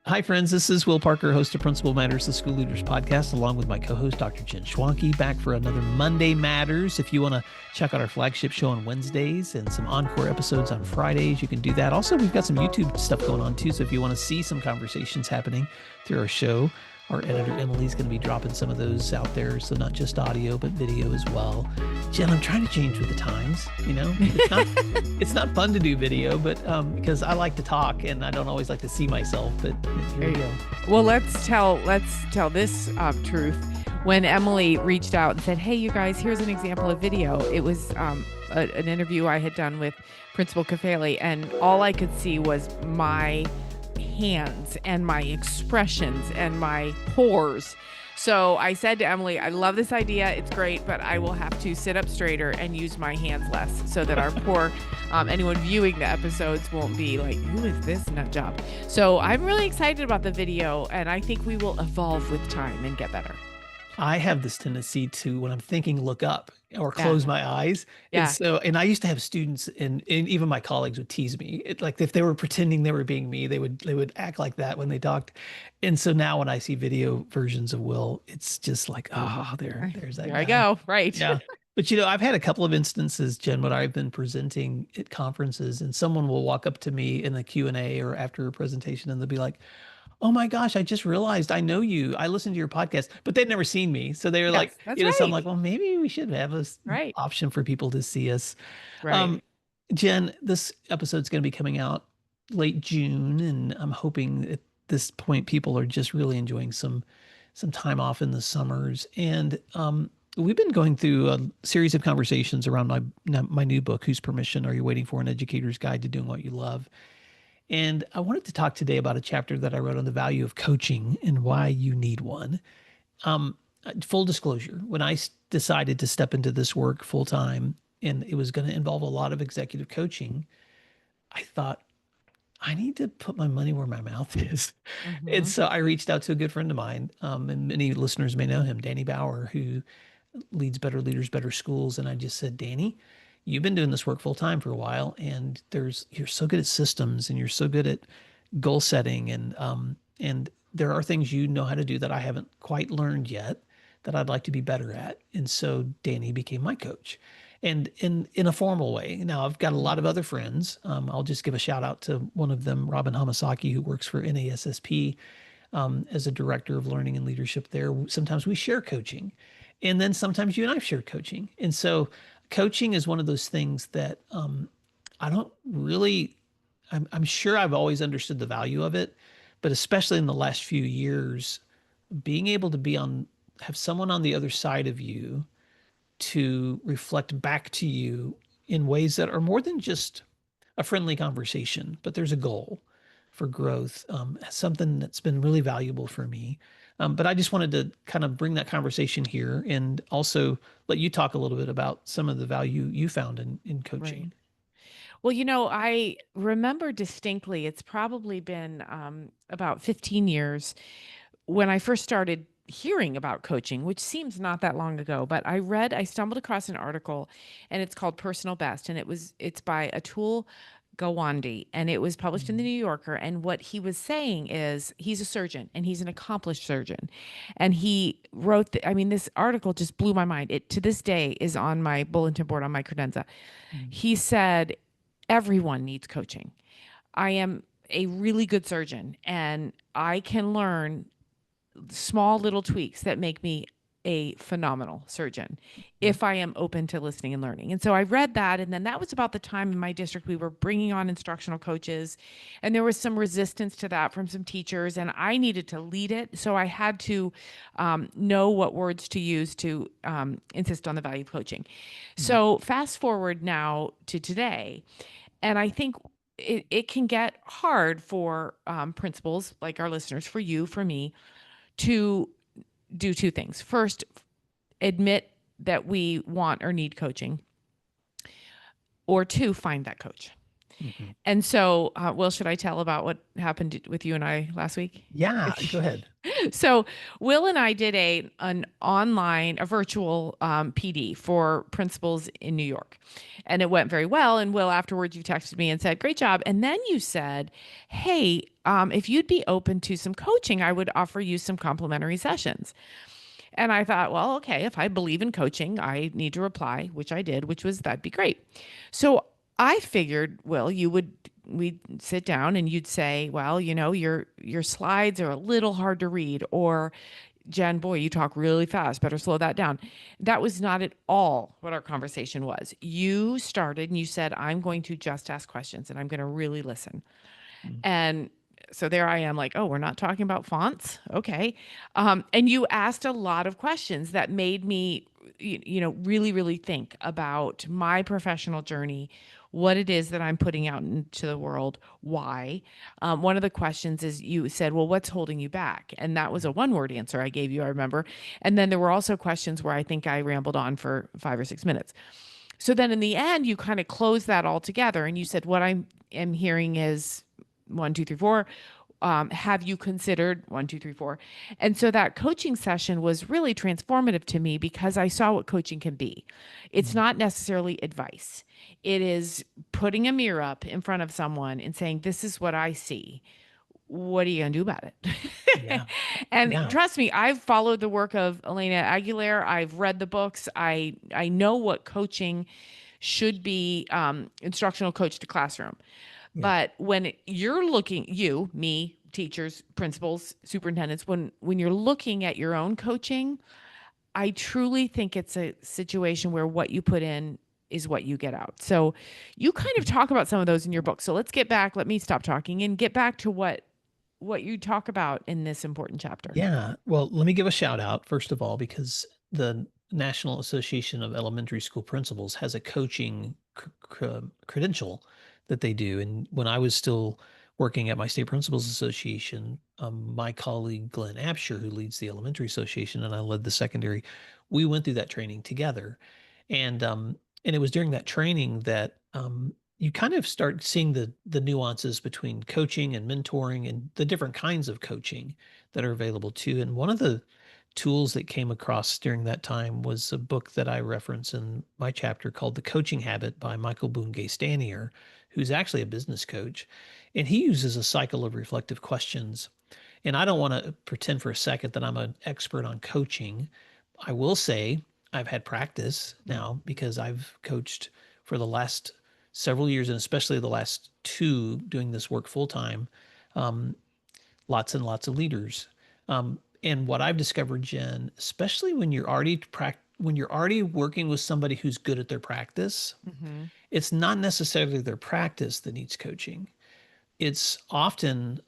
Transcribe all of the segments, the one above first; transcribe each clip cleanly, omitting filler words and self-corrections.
Hi, friends. This is Will Parker, host of Principal Matters, the School Leaders Podcast, along with my co-host, Dr. Jen Schwanke, back for another Monday Matters. If you want to check out our flagship show on Wednesdays and some encore episodes on Fridays, you can do that. Also, we've got some YouTube stuff going on, too. So if you want to see some conversations happening through our show, our editor, Emily's going to be dropping some of those out there. So not just audio, but video as well. Jen, I'm trying to change with the times. You know, it's not fun to do video, but because I like to talk and I don't always like to see myself. But here we go. Well, let's tell this truth. When Emily reached out and said, "Hey, you guys, here's an example of video," it was an interview I had done with Principal Kafali, and all I could see was my hands and my expressions and my pores. So I said to Emily, I love this idea. It's great, but I will have to sit up straighter and use my hands less so that our poor anyone viewing the episodes won't be like, who is this nut job? So I'm really excited about the video, and I think we will evolve with time and get better. I have this tendency to, when I'm thinking, look up or close my eyes. Yeah. And I used to have students and even my colleagues would tease me. Like if they were pretending they were being me, they would act like that when they talked. And so now when I see video versions of Will, it's just like, oh, there's that There guy. I go. Right. Yeah. But, I've had a couple of instances, Jen, when I've been presenting at conferences and someone will walk up to me in a Q&A or after a presentation and they'll be like, oh my gosh, I just realized I know you. I listened to your podcast, but they'd never seen me. So they were like, that's so I'm right. like, well, maybe we should have a Right. option for people to see us. Right. Jen, this episode's going to be coming out late June, and I'm hoping at this point people are just really enjoying some time off in the summers. And we've been going through a series of conversations around my new book, Whose Permission Are You Waiting For? An Educator's Guide to Doing What You Love. And I wanted to talk today about a chapter that I wrote on the value of coaching and why you need one. Full disclosure, when I decided to step into this work full time and it was going to involve a lot of executive coaching, I thought, I need to put my money where my mouth is. Mm-hmm. And so I reached out to a good friend of mine, and many listeners may know him, Danny Bauer, who leads Better Leaders, Better Schools. And I just said, Danny, you've been doing this work full time for a while, and you're so good at systems and you're so good at goal setting, and there are things you know how to do that I haven't quite learned yet that I'd like to be better at. And so Danny became my coach, and in a formal way. Now I've got a lot of other friends. I'll just give a shout out to one of them, Robin Hamasaki, who works for NASSP as a director of learning and leadership there. Sometimes we share coaching, and then sometimes you and I've shared coaching. And so coaching is one of those things that I don't really, I'm sure I've always understood the value of it, but especially in the last few years, being able to have someone on the other side of you to reflect back to you in ways that are more than just a friendly conversation, but there's a goal for growth, something that's been really valuable for me. But I just wanted to kind of bring that conversation here and also let you talk a little bit about some of the value you found in coaching. Right. Well, I remember distinctly, it's probably been about 15 years when I first started hearing about coaching, which seems not that long ago, but I stumbled across an article, and it's called Personal Best, and it's by Atul Gawande, and it was published in the New Yorker. And what he was saying is he's a surgeon, and he's an accomplished surgeon. And he wrote, this article just blew my mind. It to this day is on my bulletin board on my credenza. He said, everyone needs coaching. I am a really good surgeon, and I can learn small little tweaks that make me a phenomenal surgeon if I am open to listening and learning. And so I read that, and then that was about the time in my district we were bringing on instructional coaches, and there was some resistance to that from some teachers, and I needed to lead it. So I had to know what words to use to insist on the value of coaching. So fast forward now to today, and I think it can get hard for principals like our listeners, for you, for me, to do two things. First, admit that we want or need coaching, or two, find that coach. Mhm. And so, Will, should I tell about what happened with you and I last week? Yeah, go ahead. So Will and I did a virtual PD for principals in New York, and it went very well. And Will, afterwards, you texted me and said, "Great job." And then you said, "Hey, if you'd be open to some coaching, I would offer you some complimentary sessions." And I thought, well, okay, if I believe in coaching, I need to reply, which I did, which was that'd be great. So I figured, Will, we'd sit down and you'd say, well, your slides are a little hard to read, or Jen, boy, you talk really fast. Better slow that down. That was not at all what our conversation was. You started and you said, I'm going to just ask questions and I'm going to really listen. Mm. And so there I am, like, oh, we're not talking about fonts. Okay. And you asked a lot of questions that made me, really, really think about my professional journey, what it is that I'm putting out into the world, why. One of the questions is you said, well, what's holding you back? And that was a one word answer I gave you, I remember. And then there were also questions where I think I rambled on for 5 or 6 minutes. So then in the end, you kind of closed that all together and you said, what I am hearing is one, two, three, four. Have you considered one, two, three, four? And so that coaching session was really transformative to me because I saw what coaching can be. It's Mm. not necessarily advice, it is putting a mirror up in front of someone and saying, this is what I see. What are you going to do about it? Yeah. And Yeah. trust me, I've followed the work of Elena Aguilar. I've read the books. I know what coaching should be, instructional coach to classroom. Yeah. But when you're looking, you, me, teachers, principals, superintendents, when you're looking at your own coaching, I truly think it's a situation where what you put in is what you get out. So you kind of Mhm. talk about some of those in your book. So let's get back, let me stop talking and get back to what you talk about in this important chapter. Yeah. Well, let me give a shout out, first of all, because the National Association of Elementary School Principals has a coaching credential that they do. And when I was still working at my state principals association, my colleague Glenn Absher, who leads the elementary association, and I led the secondary, we went through that training together. And it was during that training that you kind of start seeing the nuances between coaching and mentoring and the different kinds of coaching that are available too. And one of the tools that came across during that time was a book that I reference in my chapter called The Coaching Habit by Michael Bungay Stanier, who's actually a business coach. And he uses a cycle of reflective questions. And I don't want to pretend for a second that I'm an expert on coaching. I will say I've had practice now because I've coached for the last several years and especially the last two doing this work full time. Um, Lots and lots of leaders. And what I've discovered, Jen, especially when when you're already working with somebody who's good at their practice, Mm-hmm. it's not necessarily their practice that needs coaching. It's often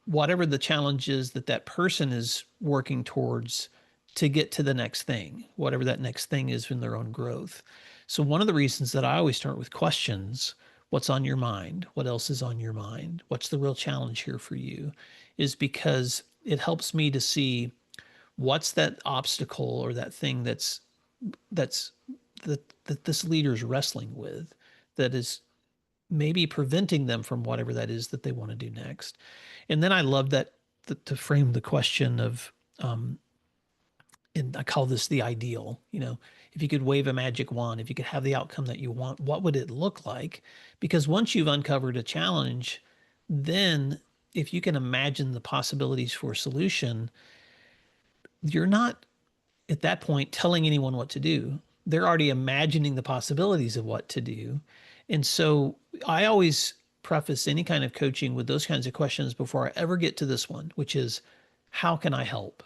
whatever the challenge is that that person is working towards to get to the next thing, whatever that next thing is in their own growth. So, one of the reasons that I always start with questions, what's on your mind? What else is on your mind? What's the real challenge here for you? Is because it helps me to see what's that obstacle or that thing that's that this leader's wrestling with that is maybe preventing them from whatever that is that they want to do next. And then I love that to frame the question of, and I call this the ideal. If you could wave a magic wand, if you could have the outcome that you want, what would it look like? Because once you've uncovered a challenge, then if you can imagine the possibilities for a solution, you're not at that point telling anyone what to do. They're already imagining the possibilities of what to do. And so I always preface any kind of coaching with those kinds of questions before I ever get to this one, which is, how can I help?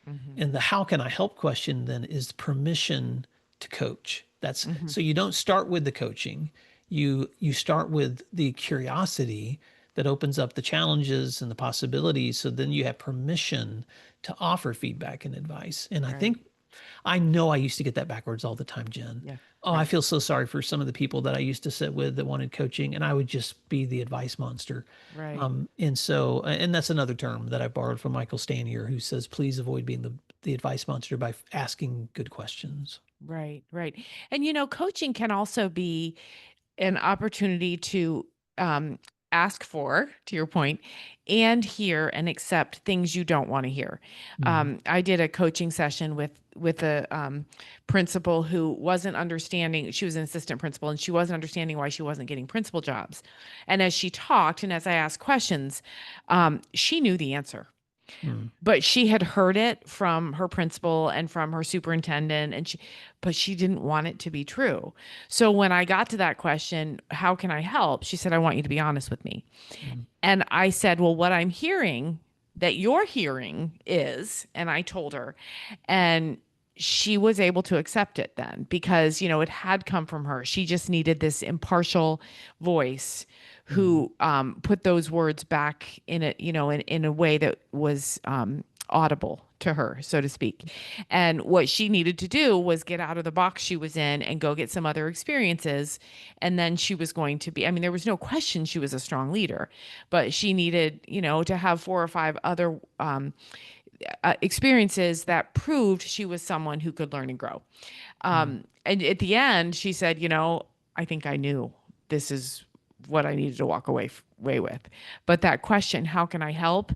Mm-hmm. And the how can I help question then is permission to coach. That's Mm-hmm. so you don't start with the coaching. You start with the curiosity that opens up the challenges and the possibilities. So then you have permission to offer feedback and advice. And Right. I know I used to get that backwards all the time, Jen. Yeah. Oh, I Right. feel so sorry for some of the people that I used to sit with that wanted coaching, and I would just be the advice monster. Right. And that's another term that I borrowed from Michael Stanier, who says, please avoid being the advice monster by asking good questions. Right. Right. And coaching can also be an opportunity to um, ask for, to your point, and hear and accept things you don't want to hear. Mm, I did a coaching session with a principal who wasn't understanding. She was an assistant principal, and she wasn't understanding why she wasn't getting principal jobs. And as she talked, and as I asked questions, she knew the answer, mm, but she had heard it from her principal and from her superintendent, and but she didn't want it to be true. So when I got to that question, how can I help, she said, I want you to be honest with me. mm, And I said, well, what I'm hearing that you're hearing is, and I told her, and she was able to accept it then, because, it had come from her. She just needed this impartial voice mm, who put those words back in a, in a way that was audible to her, so to speak. And what she needed to do was get out of the box she was in and go get some other experiences. And then she was going to be, I mean, there was no question she was a strong leader, but she needed, to have 4 or 5 other experiences that proved she was someone who could learn and grow. mm, And at the end, she said, I think I knew this is what I needed to walk away with. But that question, how can I help,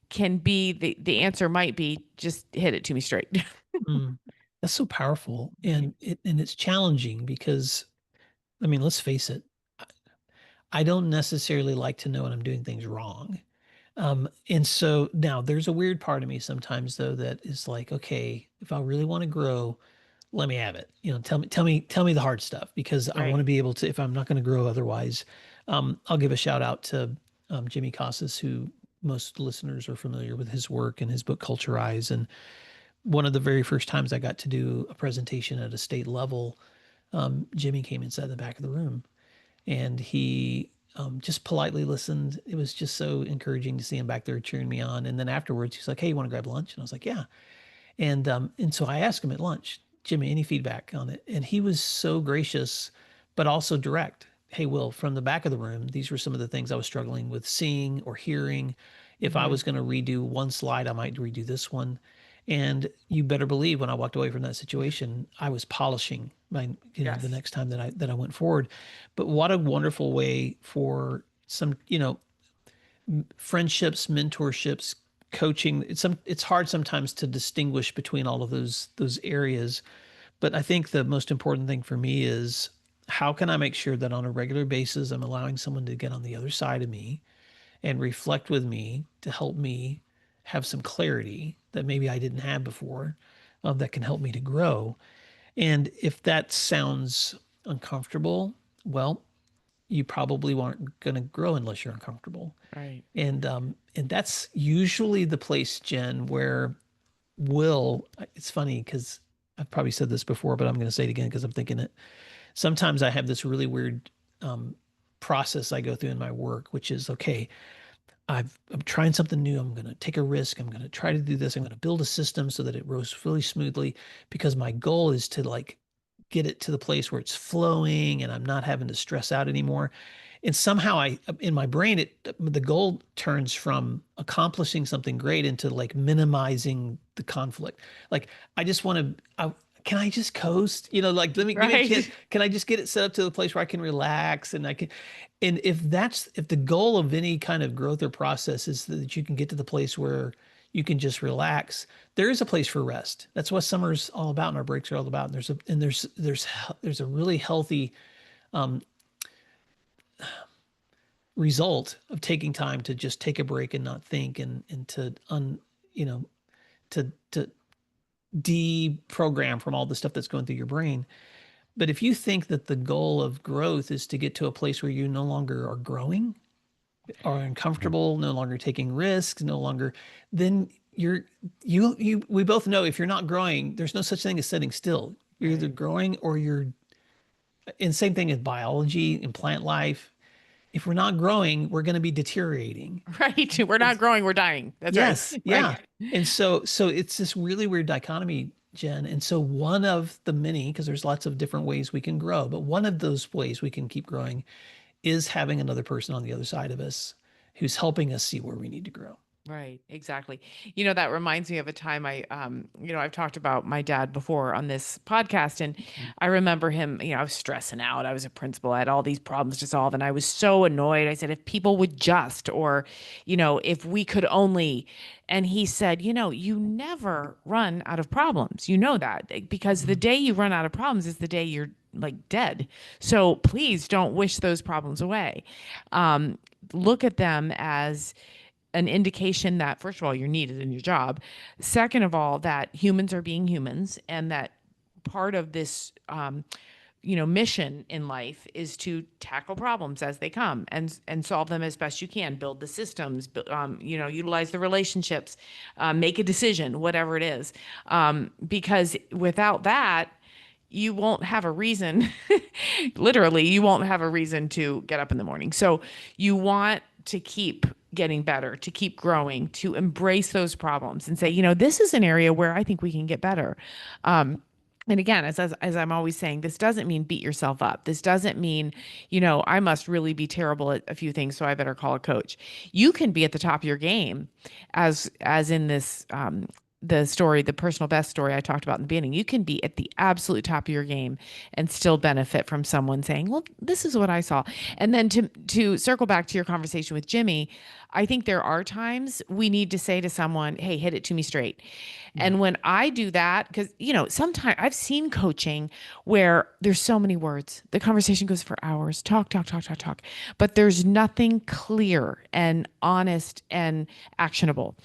can be the answer might be just hit it to me straight. mm. That's so powerful, and it's challenging because I mean, let's face it, I don't necessarily like to know when I'm doing things wrong. And so now there's a weird part of me sometimes though that is like, okay, if I really want to grow, let me have it. Tell me the hard stuff because I want Right. to be able to, if I'm not going to grow otherwise. I'll give a shout out to Jimmy Casas, who most listeners are familiar with his work and his book Culture Eyes. And one of the very first times I got to do a presentation at a state level, Jimmy came and sat in the back of the room and he just politely listened. It was just so encouraging to see him back there cheering me on. And then afterwards, he's like, "Hey, you want to grab lunch?" And I was like, "Yeah." And so I asked him at lunch, "Jimmy, any feedback on it?" And he was so gracious, but also direct. "Hey, Will, from the back of the room, these were some of the things I was struggling with seeing or hearing. If I Mm-hmm. was going to redo one slide, I might redo this one." And you better believe when I walked away from that situation, I was polishing the Yes. next time that I went forward. But what a wonderful way for some, friendships, mentorships, coaching. It's hard sometimes to distinguish between all of those areas, but I think the most important thing for me is how can I make sure that on a regular basis I'm allowing someone to get on the other side of me and reflect with me to help me have some clarity that maybe I didn't have before, that can help me to grow. And if that sounds uncomfortable, well, you probably aren't going to grow unless you're uncomfortable. Right. And that's usually the place, Jen, where will. It's funny because I've probably said this before, but I'm going to say it again because I'm thinking it. Sometimes I have this really weird process I go through in my work, which is okay. I'm trying something new. I'm going to take a risk. I'm going to try to do this. I'm going to build a system so that it rolls really smoothly because my goal is to like get it to the place where it's flowing and I'm not having to stress out anymore. And somehow in my brain, the goal turns from accomplishing something great into like minimizing the conflict. Like I just want to, can I just coast? Like let me give me a chance. Right. Can I just get it set up to the place where I can relax and I can, and if the goal of any kind of growth or process is that you can get to the place where you can just relax, there is a place for rest. That's what summer's all about, and our breaks are all about. And there's a really healthy result of taking time to just take a break and not think and to you know to deprogram from all the stuff that's going through your brain. But if you think that the goal of growth is to get to a place where you no longer are growing, are uncomfortable, no longer taking risks, no longer, then we both know if you're not growing, there's no such thing as sitting still. You're either Right. growing or you're, and same thing in biology and plant life. If we're not growing, we're going to be deteriorating. Right. We're not It's, growing, we're dying. That's right. yes, yeah. Right. And so it's this really weird dichotomy, Jen. And so one of the many, because there's lots of different ways we can grow, but one of those ways we can keep growing is having another person on the other side of us who's helping us see where we need to grow. Right, exactly. That reminds me of a time I've talked about my dad before on this podcast, and I remember him, I was stressing out. I was a principal, I had all these problems to solve, and I was so annoyed. I said, if people would just, or, if we could only, and he said, you never run out of problems. You know that because the Mhm. day you run out of problems is the day you're like dead. So please don't wish those problems away. Um, Look at them as an indication that, first of all, you're needed in your job. Second of all, that humans are being humans, and that part of this mission in life is to tackle problems as they come and solve them as best you can, build the systems, utilize the relationships, make a decision, whatever it is, because without that, you won't have a reason. Literally, you won't have a reason to get up in the morning. So you want to keep getting better, to keep growing, to embrace those problems and say, this is an area where I think we can get better. And again, as I'm always saying, this doesn't mean beat yourself up. This doesn't mean, I must really be terrible at a few things, so I better call a coach. You can be at the top of your game, as in this the story, the personal best story I talked about in the beginning. You can be at the absolute top of your game and still benefit from someone saying, "Well, this is what I saw." And then to circle back to your conversation with Jimmy, I think there are times we need to say to someone, "Hey, hit it to me straight." Yeah. And when I do that, because, sometimes I've seen coaching where there's so many words, the conversation goes for hours, talk, talk, talk, talk, talk, but there's nothing clear and honest and actionable.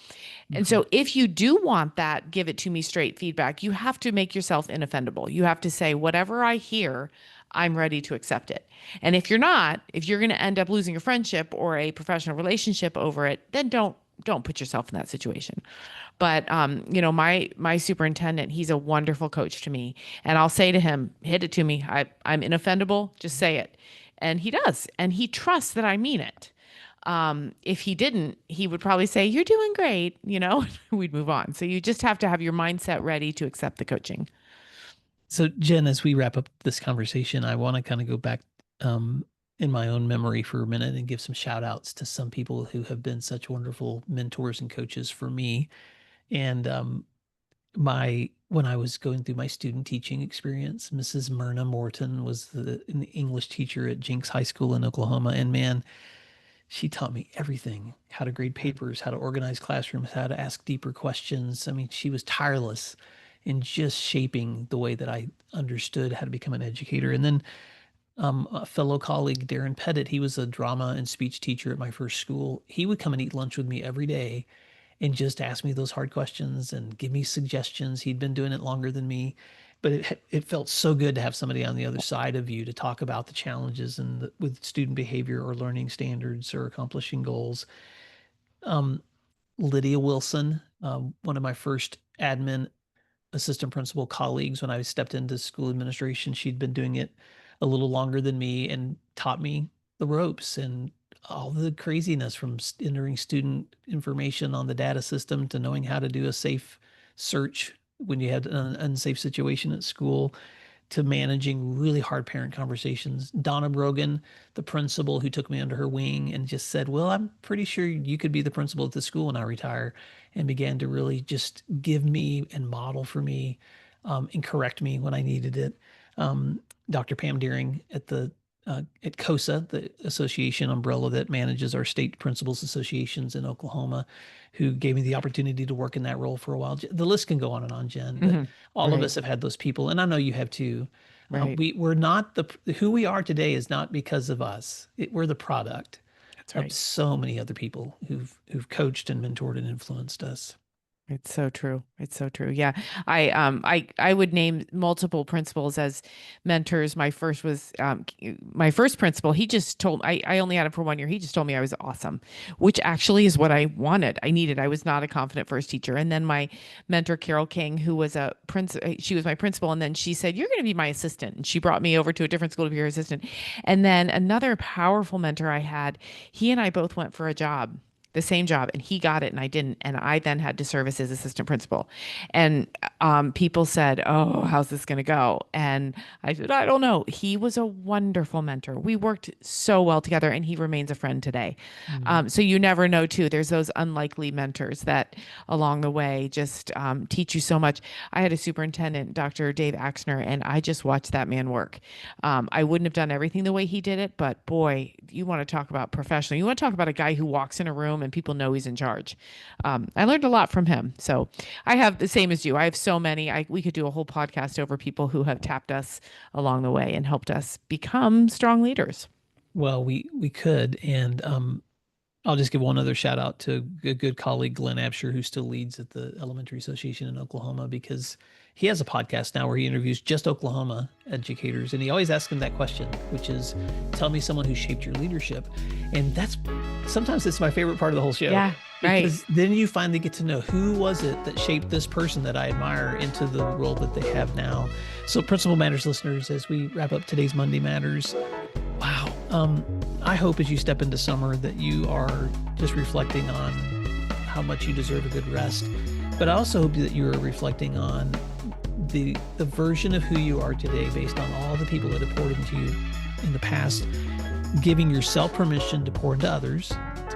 And Mhm. so if you do want that, give it to me straight feedback, you have to make yourself inoffendable. You have to say, whatever I hear, I'm ready to accept it. And if you're not, if you're going to end up losing a friendship or a professional relationship over it, then don't put yourself in that situation. But my superintendent, he's a wonderful coach to me, and I'll say to him, "Hit it to me. I'm inoffendable. Just say it." And he does, and he trusts that I mean it. If he didn't, he would probably say, "You're doing great," we'd move on. So you just have to have your mindset ready to accept the coaching. So, Jen, as we wrap up this conversation, I want to kind of go back um, in my own memory for a minute and give some shout outs to some people who have been such wonderful mentors and coaches for me. And when I was going through my student teaching experience, Mrs. Myrna Morton was an English teacher at Jenks High School in Oklahoma. And man, she taught me everything: how to grade Yeah. papers, how to organize classrooms, how to ask deeper questions. I mean, she was tireless in just shaping the way that I understood how to become an educator. And then a fellow colleague, Darren Pettit, he was a drama and speech teacher at my first school. He would come and eat lunch with me every day and just ask me those hard questions and give me suggestions. He'd been doing it longer than me, but it felt so good to have somebody on the other side of you to talk about the challenges and with student behavior or learning standards or accomplishing goals. Um, Lydia Wilson, one of my first admin assistant principal colleagues when I stepped into school administration. She'd been doing it a little longer than me and taught me the ropes and all the craziness from entering student information on the data system to knowing how to do a safe search when you had an unsafe situation at school to managing really hard parent conversations. Donna Brogan, the principal who took me under her wing and just said, "Well, I'm pretty sure you could be the principal at the school when I retire," and began to really just give me and model for me and correct me when I needed it. Um, Dr. Pam Deering at COSA, the association umbrella that manages our state principals associations in Oklahoma, who gave me the opportunity to work in that role for a while. The list can go on and on, Jen, but Hmm. all of Right. us have had those people, and I know you have too. Right. We're not who we are today is not because of us. We're the product That's of right. so many other people who've coached and mentored and influenced us. It's so true. It's so true. Yeah. I would name multiple principals as mentors. My first principal, he just told I only had him for 1 year. He just told me I was awesome, which actually is what I wanted. I needed. I was not a confident first teacher. And then my mentor, Carol King, who was she was my principal, and then she said, "You're going to be my assistant." And she brought me over to a different school to be her assistant. And then another powerful mentor I had, he and I both went for a job the same job, and he got it and I didn't. And I then had to serve as his assistant principal. And people said, "Oh, how's this going to go?" And I said, "I don't know." He was a wonderful mentor. We worked so well together, and he remains a friend today. Mm. So you never know, too. There's those unlikely mentors that along the way just teach you so much. I had a superintendent, Dr. Dave Axner, and I just watched that man work. I wouldn't have done everything the way he did it, but boy, you want to talk about professional. You want to talk about a guy who walks in a room and people know he's in charge. I learned a lot from him. So I have the same as you. I have so many. We could do a whole podcast over people who have tapped us along the way and helped us become strong leaders. Well, we could, and I'll just give one other shout out to a good colleague, Glenn Absher, who still leads at the Elementary Association in Oklahoma, because he has a podcast now where he interviews just Oklahoma educators. And he always asks them that question, which is, tell me someone who shaped your leadership. And sometimes it's my favorite part of the whole show. Yeah, right. Because then you finally get to know who was it that shaped this person that I admire into the role that they have now. So Principal Matters listeners, as we wrap up today's Monday Matters, wow. I hope as you step into summer that you are just reflecting on how much you deserve a good rest. But I also hope that you're reflecting on the version of who you are today based on all the people that have poured into you in the past, giving yourself permission to pour into others, to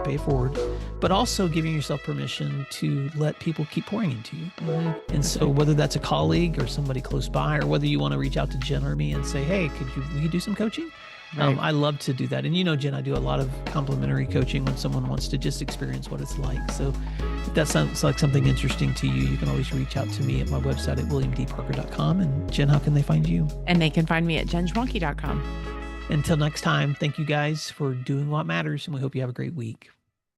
pay it forward, but also giving yourself permission to let people keep pouring into you. Mm-hmm. And so whether that's a colleague or somebody close by, or whether you want to reach out to Jen or me and say, hey, will you do some coaching? Right. I love to do that. And Jen, I do a lot of complementary coaching when someone wants to just experience what it's like. So if that sounds like something interesting to you, you can always reach out to me at my website at williamdparker.com. And Jen, how can they find you? And they can find me at jenschwanke.com. Until next time, thank you guys for doing what matters, and we hope you have a great week.